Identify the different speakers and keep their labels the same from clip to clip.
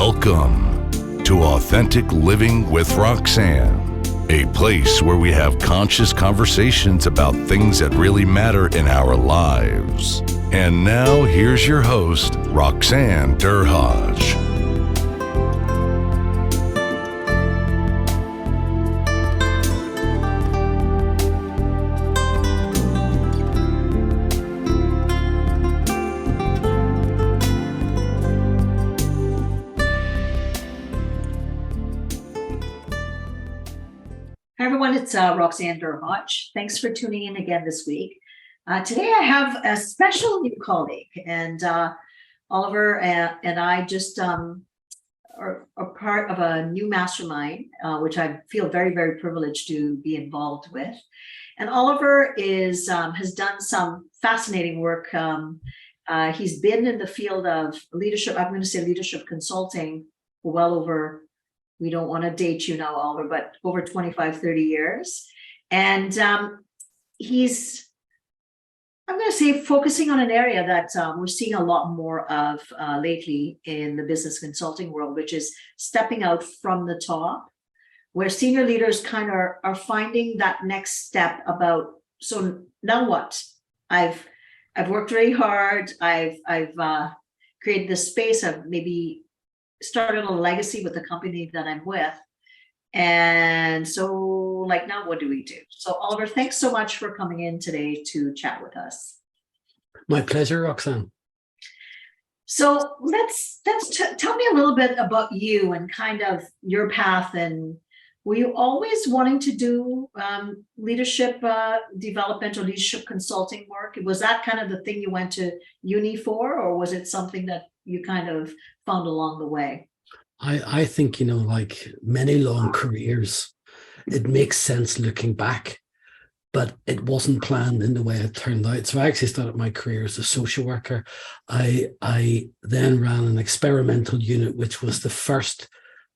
Speaker 1: Welcome to Authentic Living with Roxanne, a place where we have conscious conversations about things that really matter in our lives. And now, here's your host, Roxanne Derhodge.
Speaker 2: Hi everyone, it's Roxanne Derhodge. Thanks for tuning in again this week. Today I have a special new colleague, and Oliver and I just are part of a new mastermind, which I feel very, very privileged to be involved with. And Oliver has done some fascinating work. He's been in the field of leadership, I'm going to say leadership consulting, for well over, we don't want to date you now, Oliver, but over 25, 30 years. And he's, I'm going to say, focusing on an area that we're seeing a lot more of lately in the business consulting world, which is stepping out from the top, where senior leaders kind of are finding that next step about, so now what? I've worked really hard. I've created this space. I've maybe started a legacy with the company that I'm with. And so, like, now what do we do? So, Oliver, thanks so much for coming in today to chat with us.
Speaker 3: My pleasure, Roxanne.
Speaker 2: So tell me a little bit about you and kind of your path. And were you always wanting to do leadership development or leadership consulting work? Was that kind of the thing you went to uni for, or was it something that you kind of found along the way?
Speaker 3: I think, like many long careers, it makes sense looking back, but it wasn't planned in the way it turned out. So I actually started my career as a social worker. I then ran an experimental unit, which was the first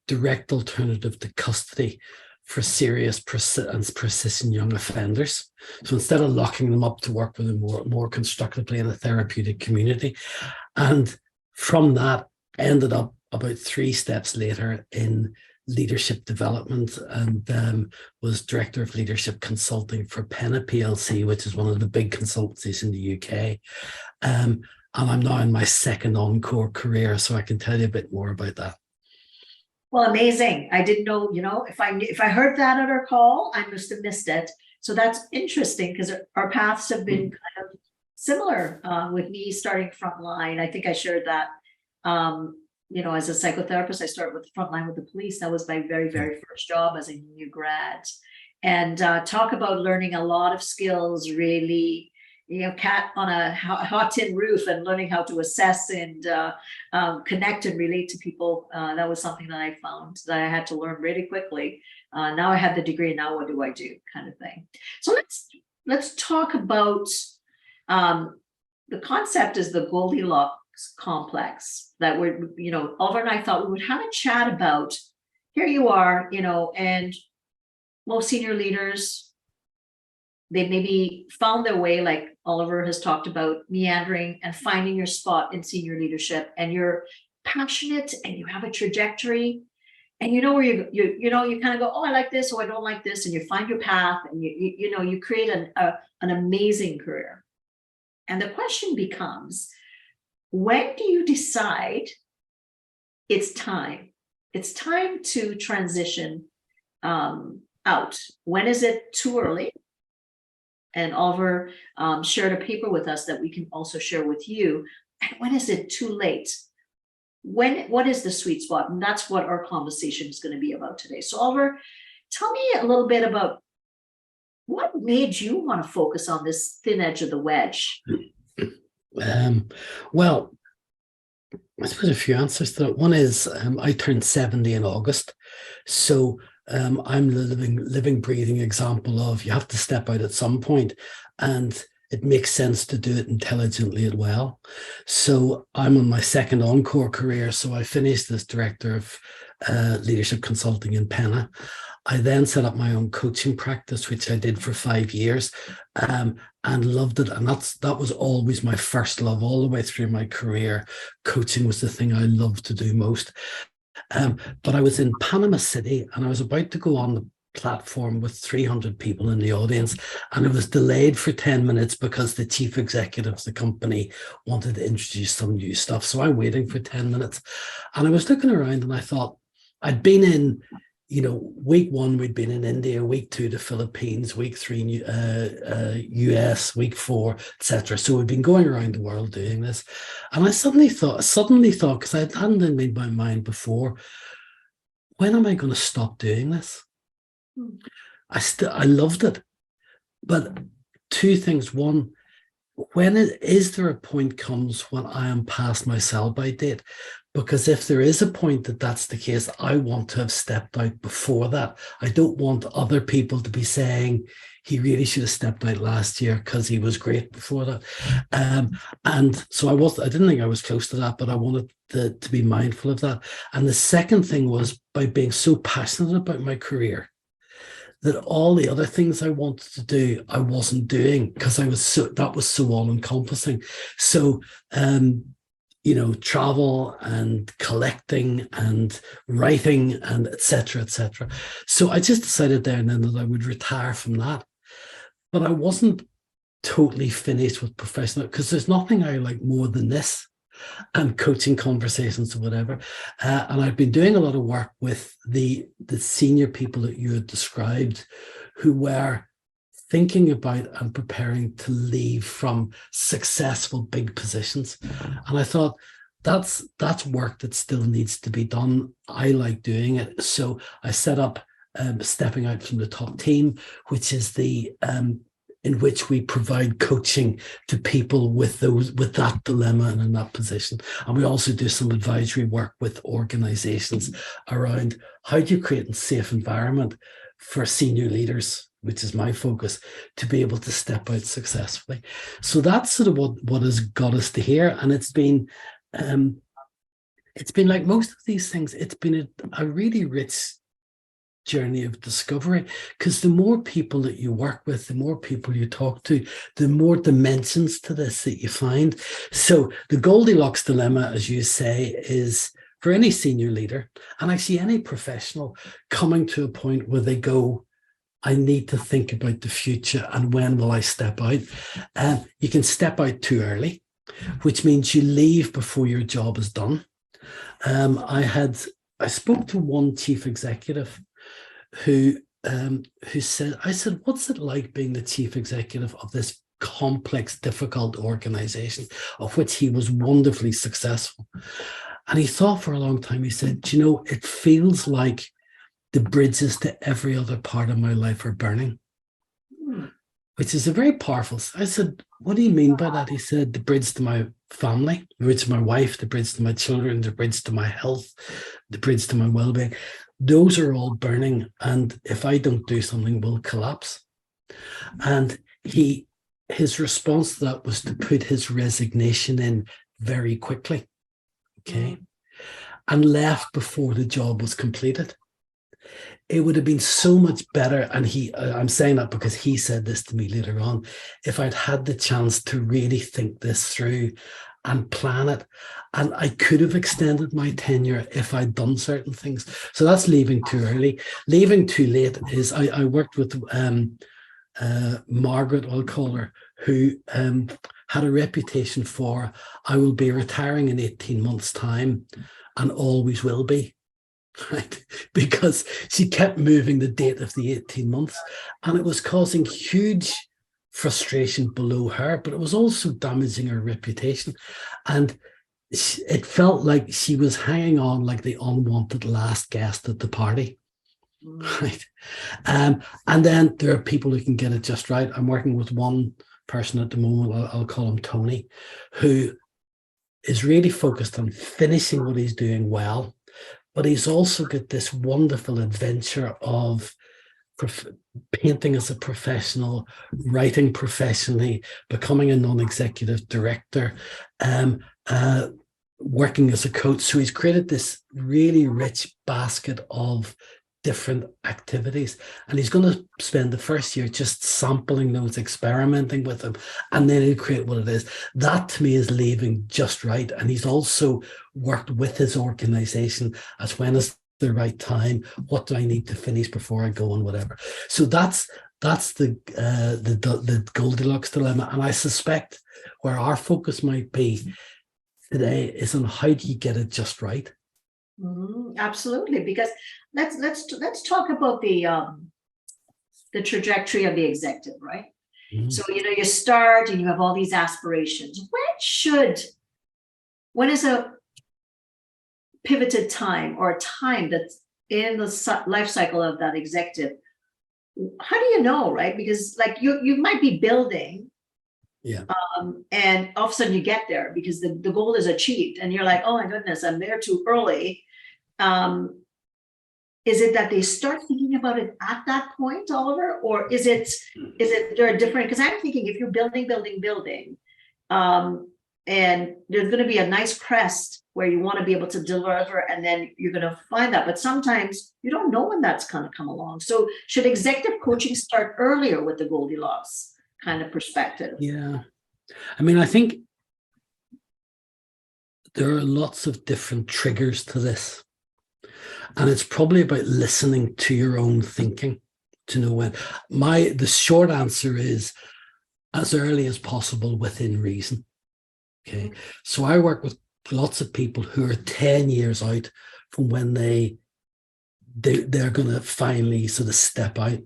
Speaker 3: direct alternative to custody for serious and persistent young offenders. So instead of locking them up, to work with them more constructively in a therapeutic community. And from that, ended up about 3 steps later in leadership development, and was director of leadership consulting for Penna PLC, which is one of the big consultancies in the UK. And I'm now in my second encore career, so I can tell you a bit more about that.
Speaker 2: Well, amazing. I didn't know, if I heard that at our call, I must have missed it. So that's interesting, because our paths have been kind of similar, with me starting frontline. I think I shared that, as a psychotherapist, I started with the frontline with the police. That was my very, very first job as a new grad. And talk about learning a lot of skills, really, cat on a hot tin roof, and learning how to assess and connect and relate to people. That was something that I found that I had to learn really quickly. Now I have the degree, now what do I do, kind of thing. So let's talk about the concept is the Goldilocks complex that Oliver and I thought we would have a chat about. Here you are, and most senior leaders, they maybe found their way, like Oliver has talked about, meandering and finding your spot in senior leadership, and you're passionate and you have a trajectory, and where you kind of go, oh, I like this, or I don't like this, and you find your path, and you create an amazing career. And the question becomes, when do you decide it's time? It's time to transition out. When is it too early? And Oliver shared a paper with us that we can also share with you. And when is it too late? What is the sweet spot? And that's what our conversation is going to be about today. So Oliver, tell me a little bit about what made you want to focus on this thin edge of the wedge.
Speaker 3: Well, I suppose a few answers to that. One is I turned 70 in August. So I'm the living, breathing example of you have to step out at some point, and it makes sense to do it intelligently as well. So I'm on my second encore career. So I finished as director of leadership consulting in Penna. I then set up my own coaching practice, which I did for 5 years, and loved it. And that was always my first love all the way through my career. Coaching was the thing I loved to do most. But I was in Panama City and I was about to go on the platform with 300 people in the audience, and it was delayed for 10 minutes because the chief executive of the company wanted to introduce some new stuff. So I'm waiting for 10 minutes, and I was looking around and I thought, I'd been in, week 1 we'd been in India, week 2 the Philippines, week 3 US, week 4 etc. So we've been going around the world doing this, and I suddenly thought, because I hadn't in my mind before, when am I going to stop doing this? I loved it, but 2 things. One, is there a point comes when I am past my sell-by date? Because if there is a point that's the case, I want to have stepped out before that. I don't want other people to be saying he really should have stepped out last year because he was great before that. And so I didn't think I was close to that, but I wanted to be mindful of that. And the second thing was, by being so passionate about my career, that all the other things I wanted to do, I wasn't doing because that was so all encompassing. So, travel and collecting and writing and etc. So I just decided there and then that I would retire from that. But I wasn't totally finished with professional, because there's nothing I like more than this and coaching conversations or whatever. And I've been doing a lot of work with the senior people that you had described, who were thinking about and preparing to leave from successful big positions. And I thought, that's work that still needs to be done. I like doing it. So I set up Stepping Out from the Top Team, which is in which we provide coaching to people with that dilemma and in that position. And we also do some advisory work with organizations around how do you create a safe environment for senior leaders, which is my focus, to be able to step out successfully. So that's sort of what has got us to here. And it's been like most of these things, it's been a really rich journey of discovery, because the more people that you work with, the more people you talk to, the more dimensions to this that you find. So the Goldilocks dilemma, as you say, is for any senior leader, and actually any professional, coming to a point where they go, I need to think about the future and when will I step out? You can step out too early, which means you leave before your job is done. I spoke to one chief executive who said, I said, what's it like being the chief executive of this complex, difficult organization, of which he was wonderfully successful? And he thought for a long time. He said, it feels like the bridges to every other part of my life are burning, which is a very powerful. I said, what do you mean by that? He said, the bridge to my family, the bridge to my wife, the bridge to my children, the bridge to my health, the bridge to my well-being. Those are all burning. And if I don't do something, we'll collapse. And his response to that was to put his resignation in very quickly. Okay. And left before the job was completed. It would have been so much better. And I'm saying that because he said this to me later on, if I'd had the chance to really think this through and plan it. And I could have extended my tenure if I'd done certain things. So that's leaving too early. Leaving too late is, I worked with Margaret, I'll call her, who had a reputation for, I will be retiring in 18 months' time and always will be. Right? Because she kept moving the date of the 18 months, and it was causing huge frustration below her, but it was also damaging her reputation. And it felt like she was hanging on like the unwanted last guest at the party. Right. And then there are people who can get it just right. I'm working with one person at the moment, I'll call him Tony, who is really focused on finishing what he's doing well, but he's also got this wonderful adventure of painting as a professional, writing professionally, becoming a non-executive director, working as a coach. So he's created this really rich basket of different activities, and he's going to spend the first year just sampling those, experimenting with them, and then he'll create what it is. That to me is leaving just right. And he's also worked with his organization as when is the right time, what do I need to finish before I go, and whatever. So that's the Goldilocks dilemma. And I suspect where our focus might be today is on how do you get it just right.
Speaker 2: Absolutely, because let's talk about the trajectory of the executive, right? So you start and you have all these aspirations. When is a pivoted time, or a time that's in the life cycle of that executive? How do you know, right? Because like you might be building, and all of a sudden you get there because the goal is achieved, and you're like, oh my goodness, I'm there too early. Is it that they start thinking about it at that point, Oliver, or is it they're different? Because I'm thinking if you're building, and there's going to be a nice crest where you want to be able to deliver, and then you're going to find that. But sometimes you don't know when that's going to come along. So should executive coaching start earlier with the Goldilocks kind of perspective?
Speaker 3: Yeah. I mean, I think there are lots of different triggers to this. And it's probably about listening to your own thinking to know when. The short answer is as early as possible within reason. Okay. So I work with lots of people who are 10 years out from when they're going to finally sort of step out.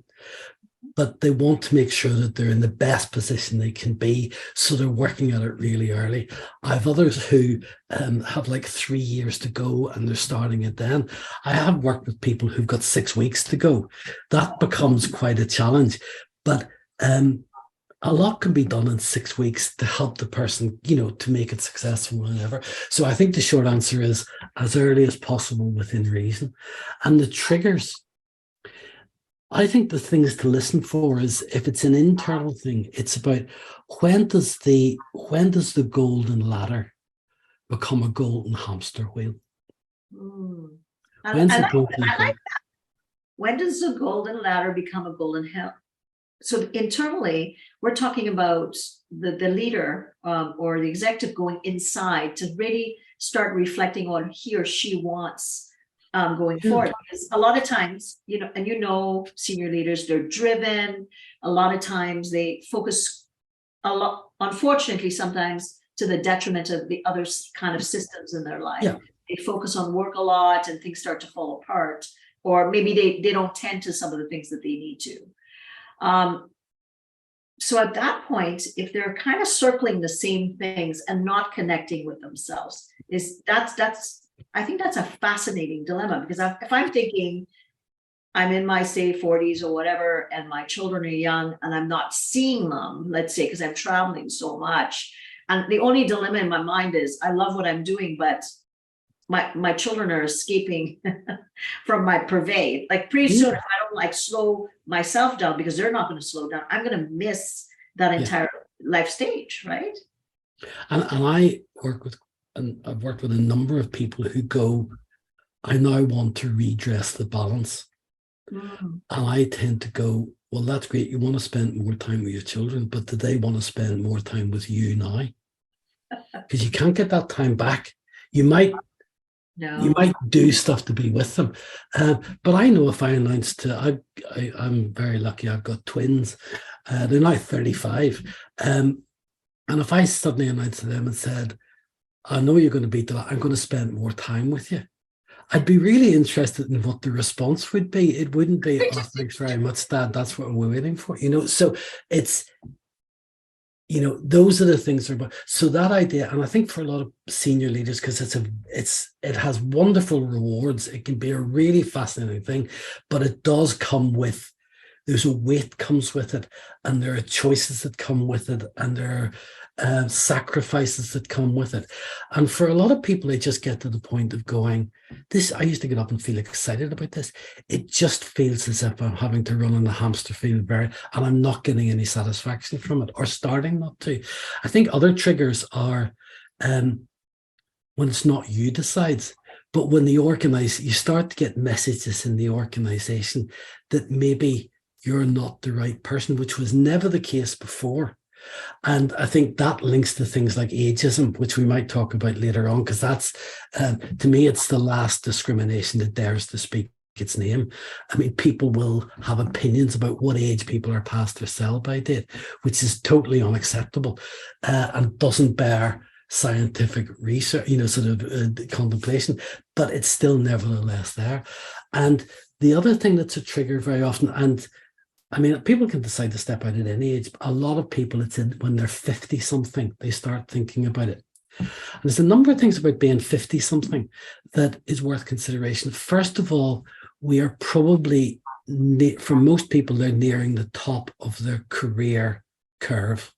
Speaker 3: But they want to make sure that they're in the best position they can be. So they're working at it really early. I have others who have like 3 years to go and they're starting it then. I have worked with people who've got 6 weeks to go. That becomes quite a challenge. But a lot can be done in 6 weeks to help the person, to make it successful and whatever. So I think the short answer is as early as possible within reason. And the triggers, I think the things to listen for is if it's an internal thing, it's about when does the golden ladder become a golden hamster wheel?
Speaker 2: I like that. When does the golden ladder become a golden hell? So internally, we're talking about the leader or the executive going inside to really start reflecting on he or she wants going forward. Because a lot of times, senior leaders, they're driven. A lot of times they focus a lot, unfortunately, sometimes to the detriment of the other kind of systems in their life. Yeah. They focus on work a lot and things start to fall apart, or maybe they don't tend to some of the things that they need to. So at that point, if they're kind of circling the same things and not connecting with themselves, I think that's a fascinating dilemma, because if I'm thinking I'm in my, say, 40s or whatever, and my children are young and I'm not seeing them, let's say, because I'm traveling so much. And the only dilemma in my mind is I love what I'm doing, but my children are escaping from my purvey. Like pretty soon, if I don't slow myself down, because they're not going to slow down, I'm going to miss that entire life stage, right?
Speaker 3: And I work with, and I've worked with a number of people who go, I now want to redress the balance. And I tend to go, well, that's great. You want to spend more time with your children, but do they want to spend more time with you now? Because you can't get that time back. You might do stuff to be with them. But I know if I announced I'm very lucky, I've got twins. They're now 35. And if I suddenly announced to them and said, I know you're going to be delighted, I'm going to spend more time with you, I'd be really interested in what the response would be. It wouldn't be, oh, thanks very much, Dad, that's what we're waiting for. So it's, those are the things about. So that idea, and I think for a lot of senior leaders, because it has wonderful rewards, it can be a really fascinating thing, but it does come with, there's a weight comes with it, and there are choices that come with it, and there are sacrifices that come with it. And for a lot of people, they just get to the point of going, I used to get up and feel excited about this. It just feels as if I'm having to run on the hamster wheel and I'm not getting any satisfaction from it, or starting not to. I think other triggers are when it's not you decides, But when you start to get messages in the organization that maybe you're not the right person, which was never the case before. And I think that links to things like ageism, which we might talk about later on, because that's, to me, it's the last discrimination that dares to speak its name. I mean, people will have opinions about what age people are past their sell-by date, which is totally unacceptable and doesn't bear scientific research, sort of contemplation, but it's still nevertheless there. And the other thing that's a trigger very often, and I mean, people can decide to step out at any age. A lot of people, it's when they're 50 something, they start thinking about it. And there's a number of things about being 50 something that is worth consideration. First of all, we are probably, for most people, they're nearing the top of their career curve.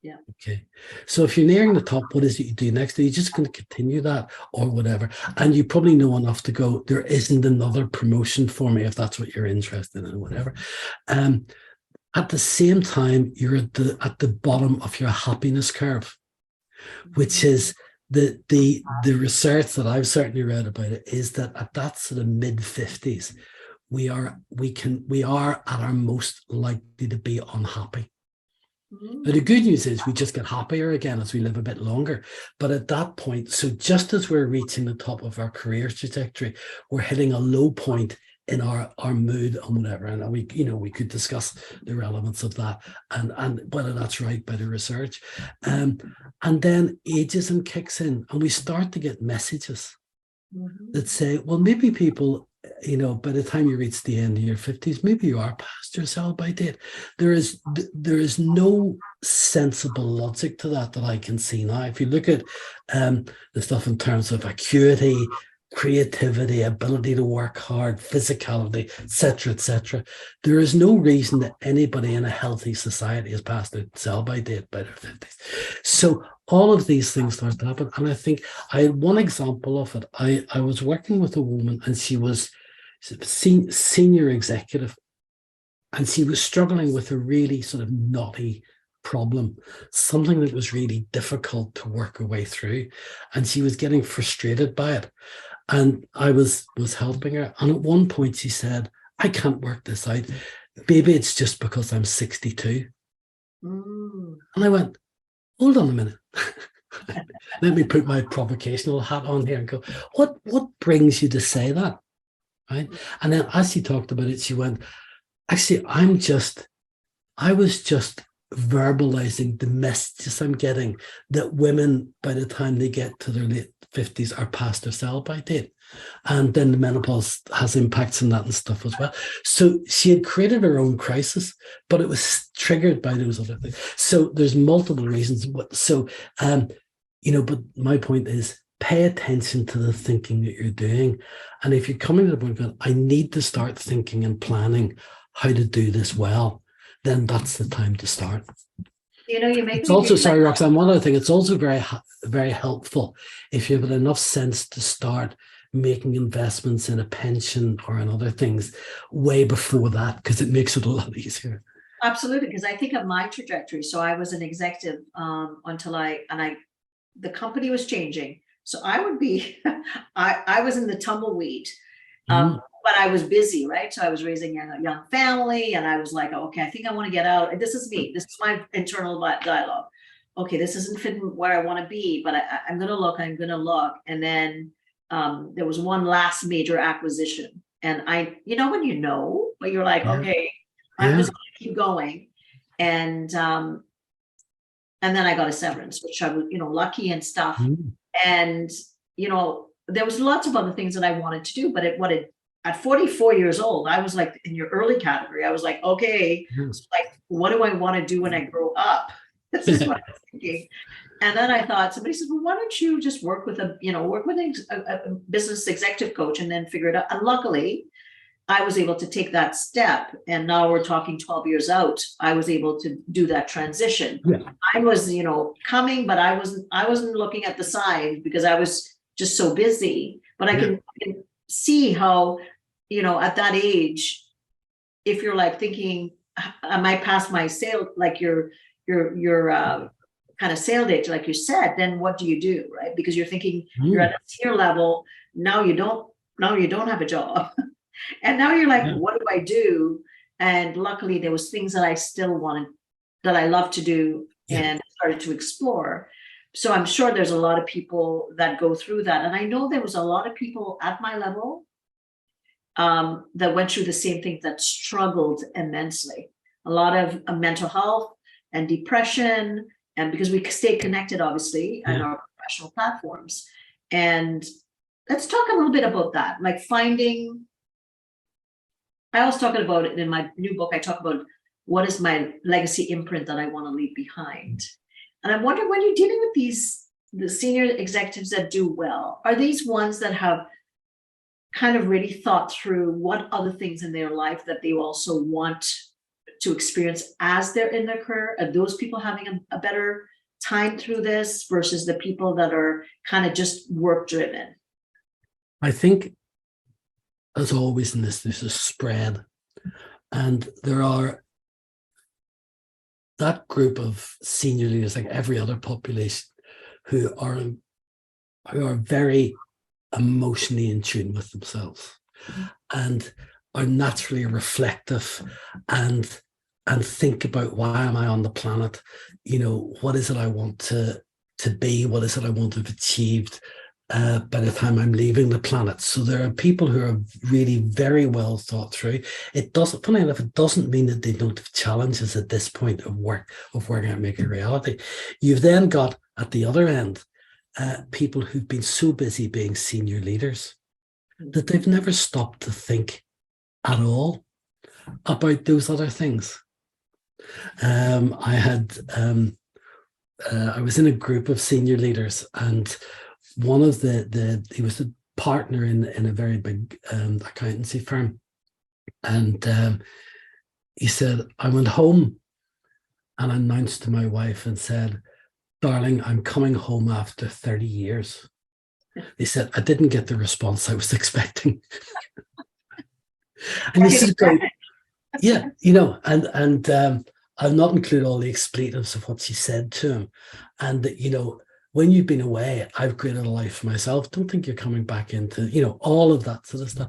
Speaker 2: Yeah.
Speaker 3: Okay. So if you're nearing the top, what is it you do next? Are you just going to continue that or whatever? And you probably know enough to go, there isn't another promotion for me if that's what you're interested in or whatever. At the same time, you're at the bottom of your happiness curve, which is the research that I've certainly read about it is that at that sort of mid 50s, we are at our most likely to be unhappy. But the good news is we just get happier again as we live a bit longer. But at that point, so just as we're reaching the top of our career trajectory, we're hitting a low point in our mood and whatever. And we could discuss the relevance of that and whether that's right by the research. And then ageism kicks in and we start to get messages that say, well, maybe people, by the time you reach the end of your 50s, maybe you are past your sell-by date. There is no sensible logic to that I can see now. If you look at the stuff in terms of acuity, creativity, ability to work hard, physicality, etc., there is no reason that anybody in a healthy society is past their sell-by date by their 50s. So all of these things start to happen. And I think I had one example of it. I was working with a woman and she was senior executive and she was struggling with a really sort of knotty problem, something that was really difficult to work her way through. And she was getting frustrated by it. And I was helping her. And at one point she said, I can't work this out. Maybe it's just because I'm 62. And I went, hold on a minute. Let me put my provocational hat on here and go, what brings you to say that? Right. And then as she talked about it, she went, actually, I was just verbalizing the messages I'm getting that women, by the time they get to their late 50s, are past their sell-by date. And then the menopause has impacts on that and stuff as well. So she had created her own crisis, but it was triggered by those other things. So there's multiple reasons. So, but my point is, pay attention to the thinking that you're doing. And if you're coming to the point of, I need to start thinking and planning how to do this well, then that's the time to start.
Speaker 2: You make
Speaker 3: it's also, sorry, Roxanne, one other thing, it's also very, very helpful if you have enough sense to start making investments in a pension or in other things way before that, because it makes it a lot easier.
Speaker 2: Absolutely, because I think of my trajectory. So I was an executive until the company was changing. So I would be, I was in the tumbleweed, but I was busy, right? So I was raising a young family and I was like, okay, I think I want to get out. This is me. This is my internal dialogue. Okay, this isn't fitting where I want to be, but I'm going to look, And then there was one last major acquisition. And when but you're like, okay, I'm just going to keep going. And then I got a severance, which I was, lucky and stuff. And, there was lots of other things that I wanted to do, but at 44 years old, I was like in your early category. I was like, okay, so like, what do I want to do when I grow up? This is what I was thinking. And then I thought, somebody said, well, why don't you just work with a business executive coach and then figure it out? And luckily, I was able to take that step. And now we're talking 12 years out. I was able to do that transition. Yeah. I was, coming, but I wasn't looking at the signs because I was just so busy. But I can see how, at that age, if you're like thinking, am I past my sale, like your kind of sale age, like you said, then what do you do, right? Because you're thinking you're at a tier level now you don't have a job. And now you're like,
Speaker 3: Yeah.
Speaker 2: what do I do? And luckily there was things that I still wanted, that I love to do,
Speaker 3: Yeah.
Speaker 2: and started to explore. So I'm sure there's a lot of people that go through that. And I know there was a lot of people at my level that went through the same thing, that struggled immensely. A lot of mental health and depression, and because we stay connected, obviously, on our professional platforms. And let's talk a little bit about that, like finding. I was talking about it in my new book. I talk about what is my legacy imprint that I want to leave behind. And I wonder, when you're dealing with the senior executives that do well, are these ones that have kind of really thought through what other things in their life that they also want to experience as they're in their career? Are those people having a better time through this versus the people that are kind of just work driven?
Speaker 3: I think, as always in this, there's a spread, and there are that group of senior leaders, like every other population, who are very emotionally in tune with themselves, and are naturally reflective, and think about, why am I on the planet? What is it I want to be? What is it I want to have achieved by the time I'm leaving the planet? So there are people who are really very well thought through. Funny enough, it doesn't mean that they don't have challenges at this point of working out, making a reality. You've then got, at the other end, people who've been so busy being senior leaders that they've never stopped to think at all about those other things. I was in a group of senior leaders, and one of he was a partner in a very big accountancy firm, and he said, I went home and announced to my wife and said, darling, I'm coming home after 30 years. He said, I didn't get the response I was expecting. And this is great. Yeah, and I'll not include all the expletives of what she said to him. And that, when you've been away, I've created a life for myself. Don't think you're coming back into, all of that sort of stuff.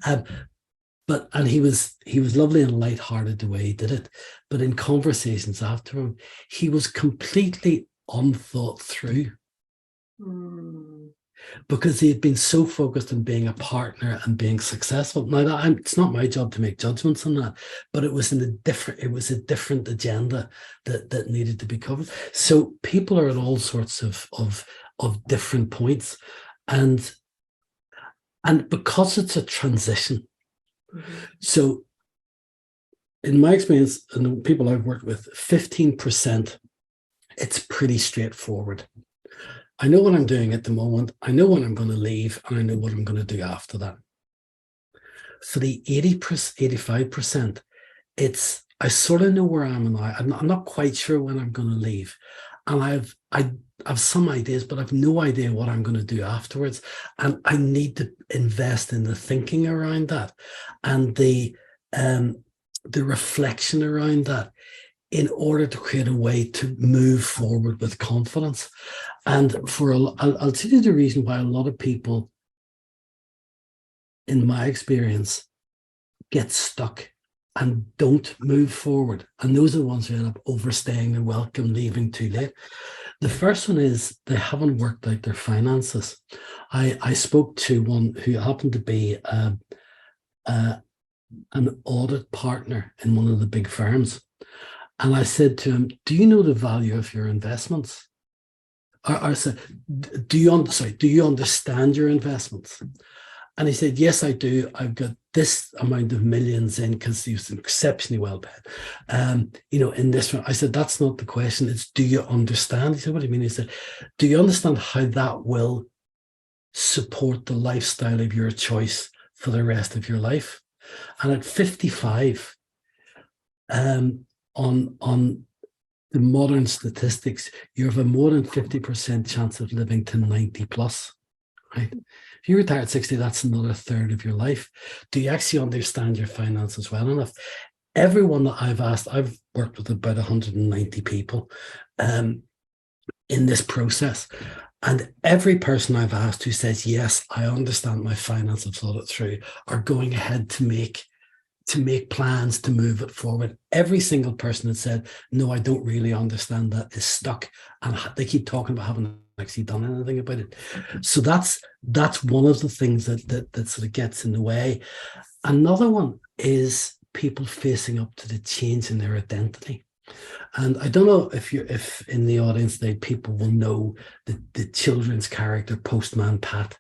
Speaker 3: And he was lovely and lighthearted the way he did it. But in conversations after him, he was completely unthought through. Because he had been so focused on being a partner and being successful. Now, it's not my job to make judgments on that, but it was a different agenda that needed to be covered. So people are at all sorts of different points, and because it's a transition. So, in my experience, and the people I've worked with, 15%, it's pretty straightforward. I know what I'm doing at the moment. I know when I'm going to leave, and I know what I'm going to do after that. For the 85%, I sort of know where I am now. I'm not quite sure when I'm going to leave, and I have some ideas, but I've no idea what I'm going to do afterwards. And I need to invest in the thinking around that, and the reflection around that, in order to create a way to move forward with confidence. And I'll tell you the reason why a lot of people, in my experience, get stuck and don't move forward. And those are the ones who end up overstaying their welcome, leaving too late. The first one is they haven't worked out their finances. I spoke to one who happened to be an audit partner in one of the big firms. And I said to him, do you know the value of your investments? I said, do you understand your investments? And he said, yes, I do. I've got this amount of millions in, because he was exceptionally well paid. In this one, I said, that's not the question. It's, do you understand? He said, what do you mean? He said, do you understand how that will support the lifestyle of your choice for the rest of your life? And at 55, on the modern statistics, you have a more than 50% chance of living to 90 plus, right? If you retire at 60, that's another third of your life. Do you actually understand your finances well enough? Everyone that I've asked, I've worked with about 190 people. in this process. And every person I've asked who says, yes, I understand my finance, I've thought it through, are going ahead to make plans to move it forward. Every single person that said, no, I don't really understand that, is stuck. And they keep talking about having actually done anything about it. So that's one of the things that sort of gets in the way. Another one is people facing up to the change in their identity. And I don't know if in the audience today, people will know the children's character Postman Pat,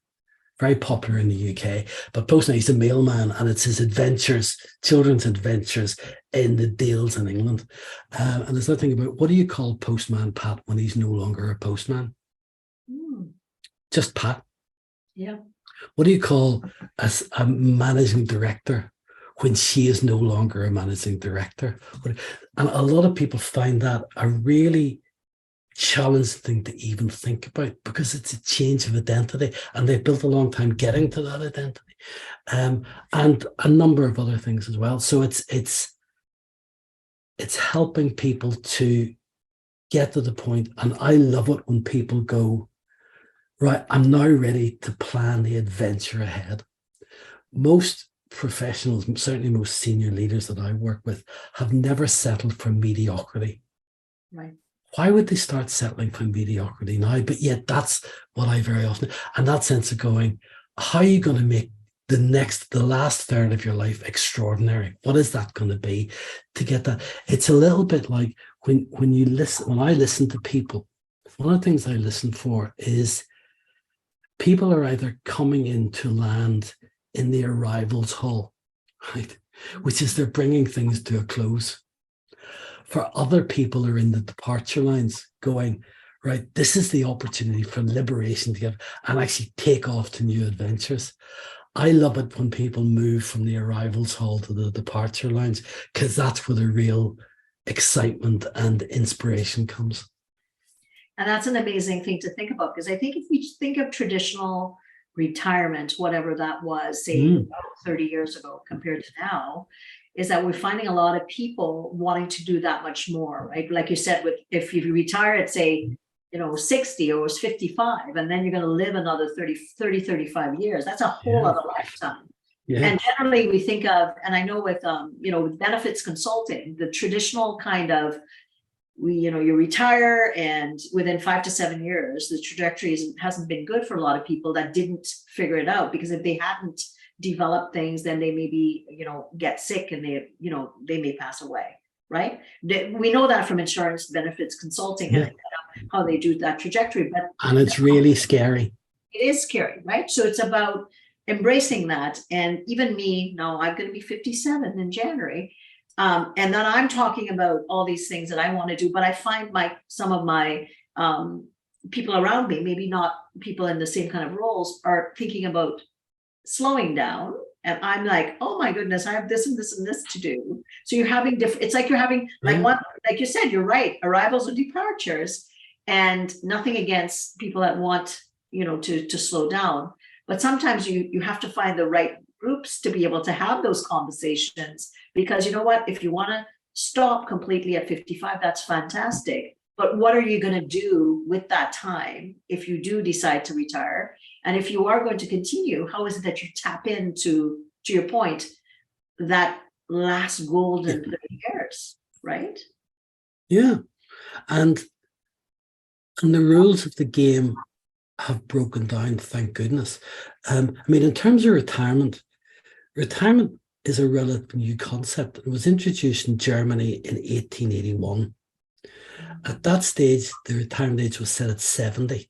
Speaker 3: very popular in the UK. But Postman, he's a mailman, and it's his adventures, children's adventures in the Dales in England. And there's that thing about, what do you call Postman Pat when he's no longer a postman? Just Pat.
Speaker 2: Yeah.
Speaker 3: What do you call a managing director when she is no longer a managing director? And a lot of people find that a really challenging thing to even think about, because it's a change of identity, and they've built a long time getting to that identity, and a number of other things as well. So it's helping people to get to the point, and I love it when people go, right, I'm now ready to plan the adventure ahead. Most professionals, certainly most senior leaders that I work with, have never settled for mediocrity.
Speaker 2: Right.
Speaker 3: Why would they start settling for mediocrity now? But yet that's what I very often, and that sense of going, how are you going to make the last third of your life extraordinary? What is that going to be to get that? It's a little bit like when I listen to people, one of the things I listen for is people are either coming into land in the arrivals hall, right? Which is they're bringing things to a close. For other people are in the departure lines going, right, this is the opportunity for liberation to get and actually take off to new adventures. I love it when people move from the arrivals hall to the departure lines, because that's where the real excitement and inspiration comes.
Speaker 2: And that's an amazing thing to think about, because I think if we think of traditional retirement, whatever that was, say 30 years ago compared to now, is that we're finding a lot of people wanting to do that much more, right? Like you said, if you retire at, say, 60 or 55, and then you're going to live another 35 years, that's a whole other lifetime. Yeah. And generally we think of, and I know with, with benefits consulting, the traditional kind of, you retire, and within 5 to 7 years, the trajectory hasn't been good for a lot of people that didn't figure it out, because if they hadn't developed things, then they maybe, get sick, and they may pass away, right? We know that from insurance benefits consulting, and how they do that trajectory.
Speaker 3: And it's really scary.
Speaker 2: It is scary, right? So it's about embracing that. And even me, now I'm going to be 57 in January. And then I'm talking about all these things that I want to do, but I find some of my people around me, maybe not people in the same kind of roles, are thinking about slowing down. And I'm like, oh my goodness, I have this and this and this to do. So you're having it's like you're having like you said, you're right, arrivals or departures, and nothing against people that want, to slow down. But sometimes you have to find the right groups to be able to have those conversations, because you know what, if you want to stop completely at 55, that's fantastic, but what are you going to do with that time if you do decide to retire? And if you are going to continue, how is it that you tap into, to your point, that last golden 30 years, right?
Speaker 3: Yeah. And the rules of the game have broken down, thank goodness. In terms of retirement is a relatively new concept. It was introduced in Germany in 1881. At that stage, the retirement age was set at 70,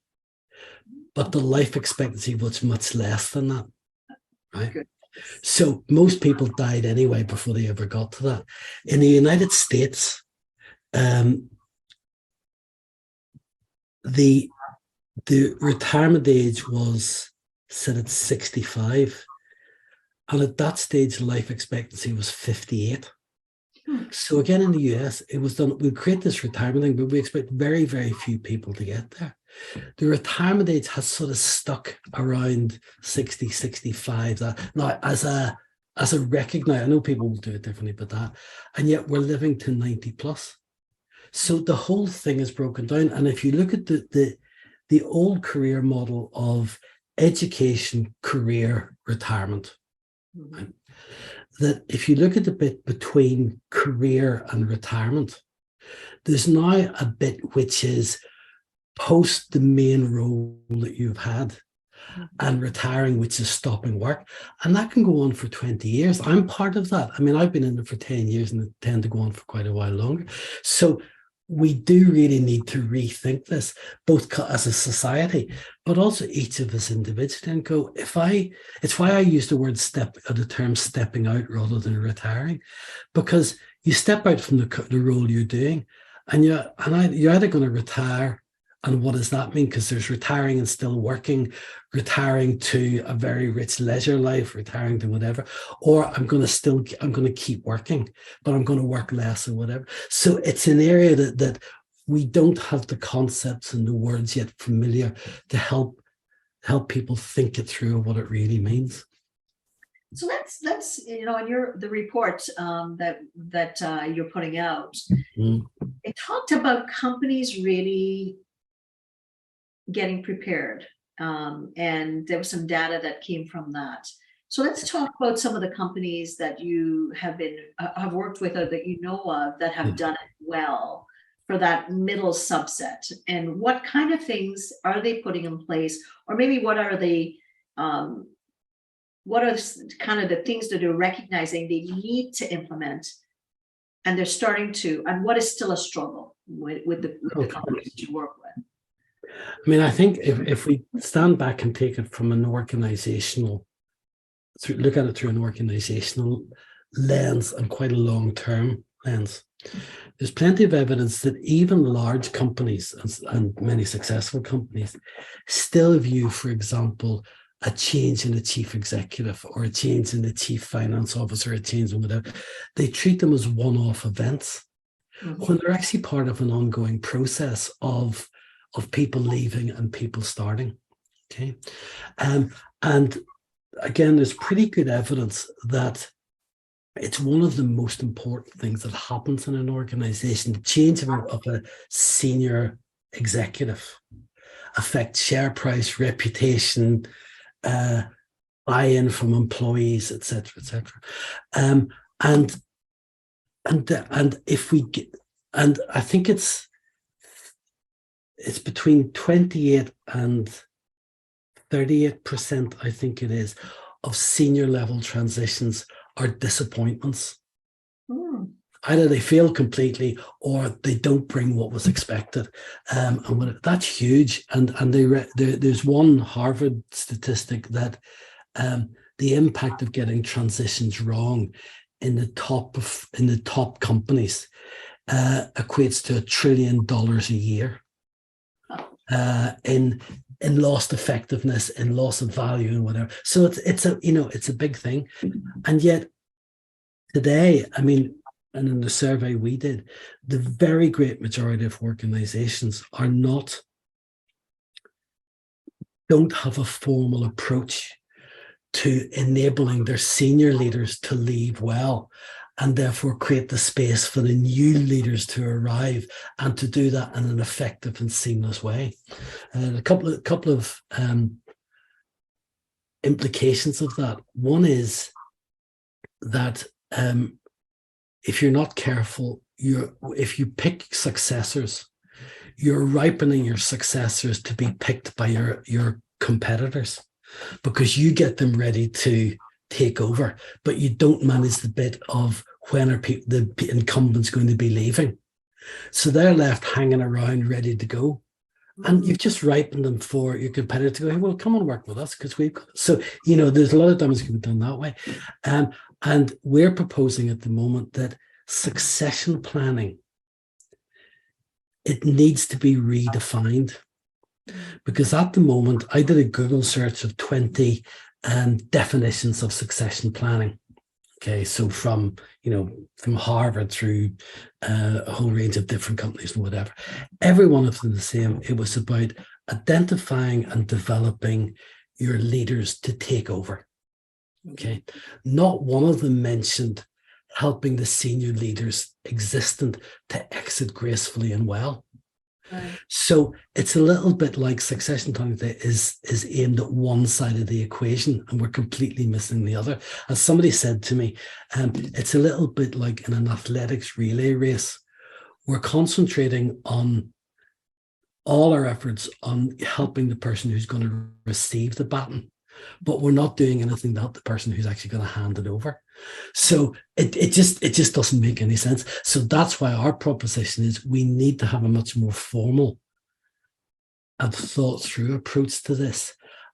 Speaker 3: but the life expectancy was much less than that, right? Good. So most people died anyway before they ever got to that. In the United States, the retirement age was set at 65. And at that stage, life expectancy was 58. So again, in the US, it was done, we create this retirement thing, but we expect very, very few people to get there. The retirement age has sort of stuck around 60, 65. Now, as a recognize, I know people will do it differently, but and yet we're living to 90 plus. So the whole thing is broken down. And if you look at the old career model of education, career, retirement, right? That if you look at the bit between career and retirement, there's now a bit which is post the main role that you've had and retiring, which is stopping work. And that can go on for 20 years. I'm part of that. I mean, I've been in it for 10 years and it tend to go on for quite a while longer. So we do really need to rethink this, both as a society, but also each of us individually, and go, it's why I use the word the term stepping out rather than retiring, because you step out from the role you're doing and you're either going to retire. And what does that mean? Because there's retiring and still working, retiring to a very rich leisure life, retiring to whatever, or I'm going to keep working, but I'm going to work less or whatever. So it's an area that we don't have the concepts and the words yet familiar to help people think it through what it really means.
Speaker 2: So that's in the report that you're putting out, it talked about companies really getting prepared, and there was some data that came from that. So let's talk about some of the companies that you have worked with, or that you know of, that have done it well for that middle subset, and what kind of things are they putting in place, or maybe what are kind of the things that they're recognizing they need to implement, and they're starting to, and what is still a struggle with the companies that you work with?
Speaker 3: I mean, I think if we stand back and take it from an organizational, look at it through an organizational lens and quite a long-term lens, there's plenty of evidence that even large companies and many successful companies still view, for example, a change in the chief executive or a change in the chief finance officer, a change in whatever, they treat them as one-off events when they're actually part of an ongoing process of people leaving and people starting. Okay. And again, there's pretty good evidence that it's one of the most important things that happens in an organization. The change of a senior executive affects share price, reputation, buy-in from employees, etc., etc. And if we get, and I think it's between 28 and 38%, I think it is, of senior level transitions are disappointments. Either they fail completely or they don't bring what was expected. And that's huge. And there's one Harvard statistic that the impact of getting transitions wrong in the top companies equates to $1 trillion a year. In lost effectiveness, in loss of value, and whatever. So it's a big thing, and yet today, I mean, and in the survey we did, the very great majority of organizations don't have a formal approach to enabling their senior leaders to leave well, and therefore create the space for the new leaders to arrive and to do that in an effective and seamless way. A couple of implications of that. One is that if you're not careful, if you pick successors, you're ripening your successors to be picked by your competitors, because you get them ready to take over, but you don't manage the bit of when are the incumbents going to be leaving. So they're left hanging around ready to go. And you've just ripened them for your competitor to go, hey, well, come and work with us because we've got. So, there's a lot of damage can be done that way. And we're proposing at the moment that succession planning, it needs to be redefined. Because at the moment, I did a Google search of 20 definitions of succession planning. Okay, so from Harvard through a whole range of different companies and whatever, every one of them the same. It was about identifying and developing your leaders to take over. Okay, not one of them mentioned helping the senior leaders existent to exit gracefully and well.
Speaker 2: Right.
Speaker 3: So it's a little bit like succession planning that is aimed at one side of the equation, and we're completely missing the other. As somebody said to me, it's a little bit like in an athletics relay race. We're concentrating on all our efforts on helping the person who's going to receive the baton, but we're not doing anything to help the person who's actually going to hand it over. So it just doesn't make any sense. So that's why our proposition is we need to have a much more formal and thought through approach to this,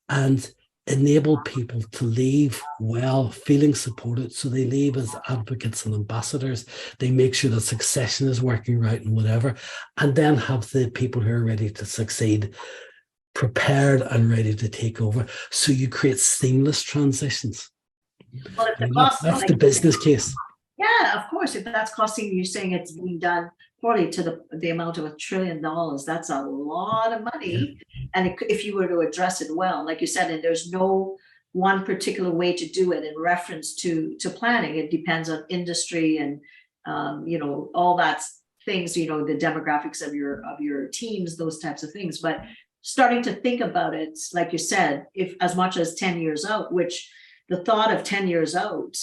Speaker 3: and enable people to leave well, feeling supported. So they leave as advocates and ambassadors. They make sure that succession is working right and whatever, and then have the people who are ready to succeed prepared and ready to take over. So you create seamless transitions.
Speaker 2: Well, if the
Speaker 3: And
Speaker 2: cost,
Speaker 3: that's
Speaker 2: like,
Speaker 3: the business case.
Speaker 2: yeah, of course, if that's costing, you're saying it's being done poorly to the amount of $1 trillion, that's a lot of money. And if you were to address it well, like you said, and there's no one particular way to do it in reference to planning. It depends on industry and all that things, the demographics of your teams, those types of things. But starting to think about it, like you said, if as much as 10 years out, which the thought of 10 years out,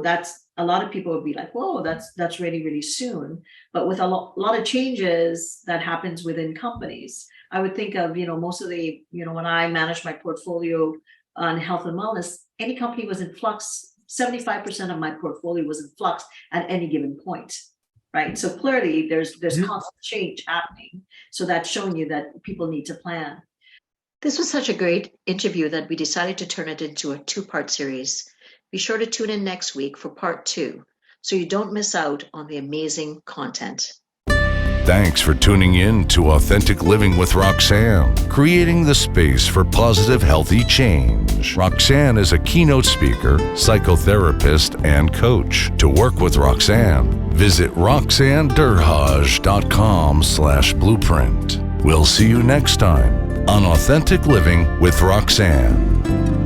Speaker 2: that's a lot of people would be like, whoa, that's really, really soon. But with a lot of changes that happens within companies, I would think of, most of the, when I managed my portfolio on health and wellness, any company was in flux. 75% of my portfolio was in flux at any given point. Right. So clearly there's constant change happening. So that's showing you that people need to plan. This was such a great interview that we decided to turn it into a 2-part series. Be sure to tune in next week for part 2, so you don't miss out on the amazing content.
Speaker 1: Thanks for tuning in to Authentic Living with Roxanne, creating the space for positive, healthy change. Roxanne is a keynote speaker, psychotherapist, and coach. To work with Roxanne, visit roxannederhaj.com/blueprint. We'll see you next time on Authentic Living with Roxanne.